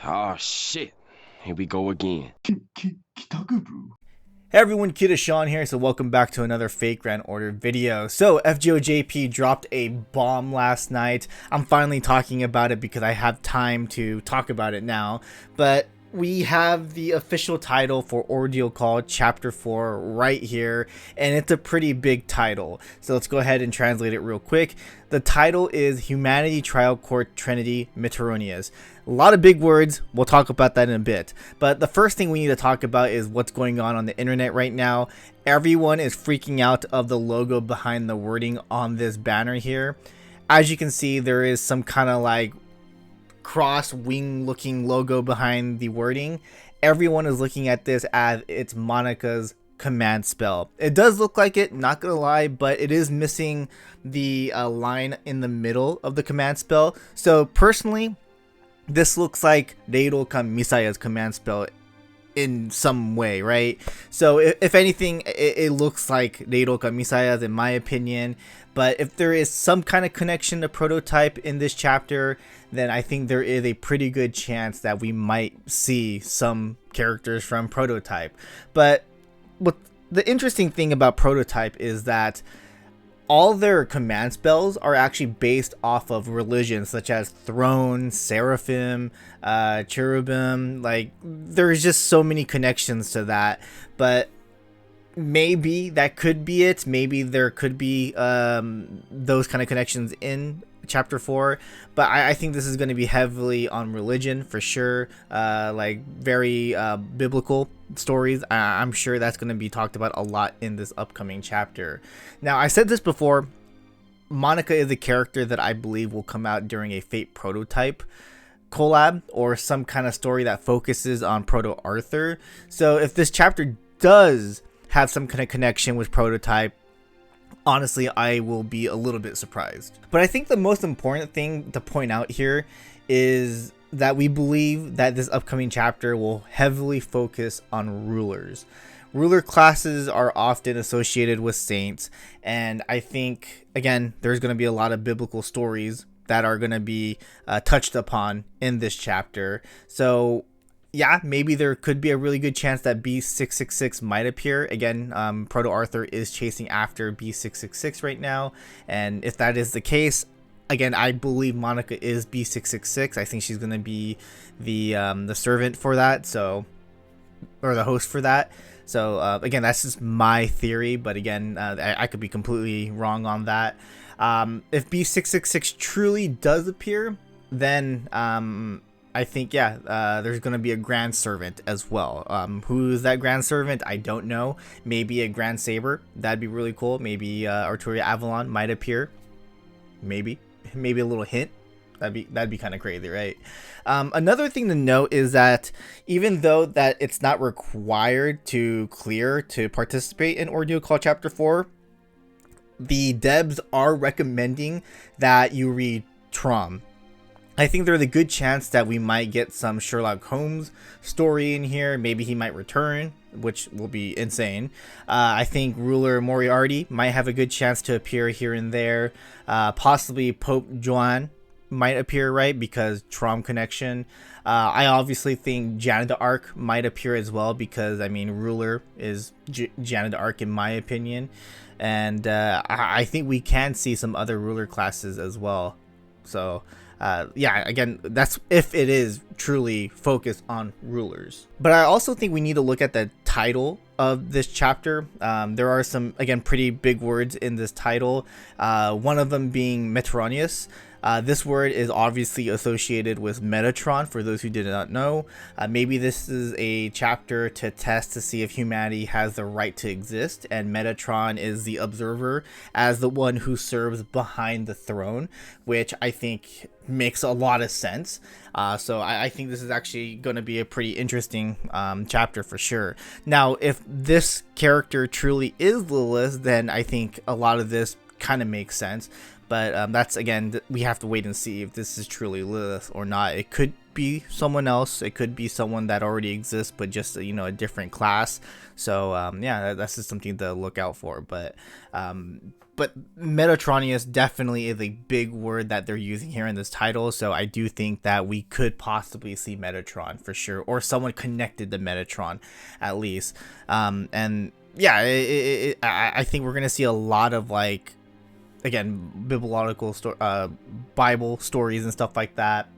Oh shit. Here we go again. Hey everyone, KitaSean here, so welcome back to another Fake Grand Order video. So FGOJP dropped a bomb last night. I'm finally talking about it because I have time to talk about it now. But we have the official title for Ordeal called Chapter 4 right here, and it's a pretty big title. So let's go ahead and translate it real quick. The title is Humanity Trial Court Trinity Mitteronius. A lot of big words. We'll talk about that in a bit. But the first thing we need to talk about is what's going on the internet right now. Everyone is freaking out of the logo behind the wording on this banner here. As you can see, there is some kind of like cross wing looking logo behind the wording. Everyone is looking at this as it's Manaka's command spell. It does look like it, not gonna lie, but it is missing the line in the middle of the command spell. So personally, this looks like Reiroka Misaya's command spell in some way, right? So if anything, it looks like Reiroka Misaya's in my opinion. But if there is some kind of connection to Prototype in this chapter, then I think there is a pretty good chance that we might see some characters from Prototype. But what the interesting thing about Prototype is that all their command spells are actually based off of religions such as throne, seraphim, cherubim. Like, there's just so many connections to that. But maybe that could be it. Maybe there could be those kind of connections in chapter 4, but I think this is going to be heavily on religion for sure, like very biblical stories. I'm sure that's going to be talked about a lot in this upcoming chapter. Now, I said this before, Manaka is a character that I believe will come out during a Fate Prototype collab or some kind of story that focuses on Proto Arthur. So if this chapter does have some kind of connection with Prototype, honestly, I will be a little bit surprised. But I think the most important thing to point out here is that we believe that this upcoming chapter will heavily focus on rulers. Ruler classes are often associated with saints, and I think, again, there's going to be a lot of biblical stories that are going to be touched upon in this chapter. So yeah, maybe there could be a really good chance that B666 might appear. Again, Proto Arthur is chasing after B666 right now. And if that is the case, again, I believe Manaka is B666. I think she's going to be the servant for that. So, or the host for that. So, again, that's just my theory. But again, I could be completely wrong on that. If B666 truly does appear, then I think, yeah, there's going to be a Grand Servant as well. Who is that Grand Servant? I don't know. Maybe a Grand Saber. That'd be really cool. Maybe Arturia Avalon might appear. Maybe a little hint. That'd be kind of crazy, right? Another thing to note is that even though that it's not required to clear to participate in Ordeal Call Chapter 4, the devs are recommending that you read Trom. I think there's a good chance that we might get some Sherlock Holmes story in here. Maybe he might return, which will be insane. I think Ruler Moriarty might have a good chance to appear here and there. Possibly Pope Joan might appear, right? Because Trom connection. I obviously think Janna d'Arc might appear as well because, I mean, Ruler is Janna d'Arc in my opinion. And I think we can see some other Ruler classes as well. So yeah, again, that's if it is truly focused on rulers. But I also think we need to look at the title of this chapter. There are some, again, pretty big words in this title. One of them being Metronius. This word is obviously associated with Metatron, for those who did not know. Maybe this is a chapter to test to see if humanity has the right to exist, and Metatron is the observer as the one who serves behind the throne, which I think makes a lot of sense. So I think this is actually going to be a pretty interesting chapter for sure. Now, if this character truly is Lilith, then I think a lot of this kind of makes sense. But that's, again, we have to wait and see if this is truly Lilith or not. It could be someone else. It could be someone that already exists, but just a different class. So yeah, that's just something to look out for. But Metatronius definitely is a big word that they're using here in this title. So I do think that we could possibly see Metatron for sure, or someone connected to Metatron at least. And yeah, I think we're gonna see a lot of, like, again, biblical Bible stories and stuff like that.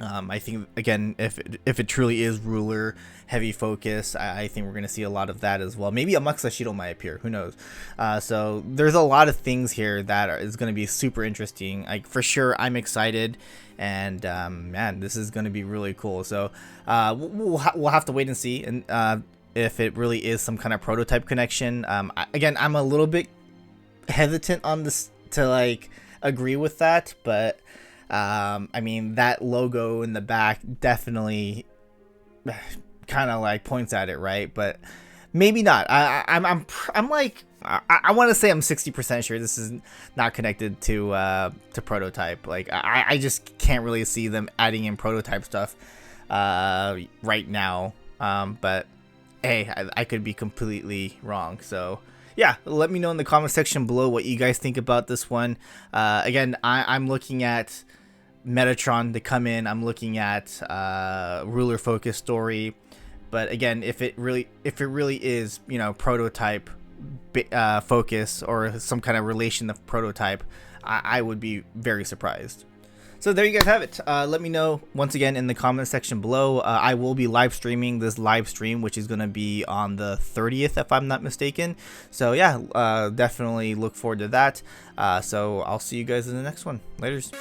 I think, again, if it truly is ruler heavy focus, I think we're going to see a lot of that as well. Maybe a Muxashido might appear, who knows. So there's a lot of things here that is going to be super interesting. Like, for sure, I'm excited, and man, this is going to be really cool. So we'll have to wait and see, and if it really is some kind of prototype connection. Again, I'm a little bit hesitant on this to, like, agree with that, but I mean, that logo in the back definitely kind of like points at it, right? But maybe not. I'm like, I want to say I'm 60% sure this is not connected to prototype. Like, I just can't really see them adding in prototype stuff right now. But hey, I could be completely wrong. So yeah, let me know in the comment section below what you guys think about this one. Again, I'm looking at Metatron to come in. I'm looking at ruler focus story, but again, if it really is, prototype focus or some kind of relation of prototype, I would be very surprised. So there you guys have it. Let me know once again in the comment section below. I will be live streaming this live stream, which is going to be on the 30th, if I'm not mistaken. So yeah, definitely look forward to that. So I'll see you guys in the next one. Laters.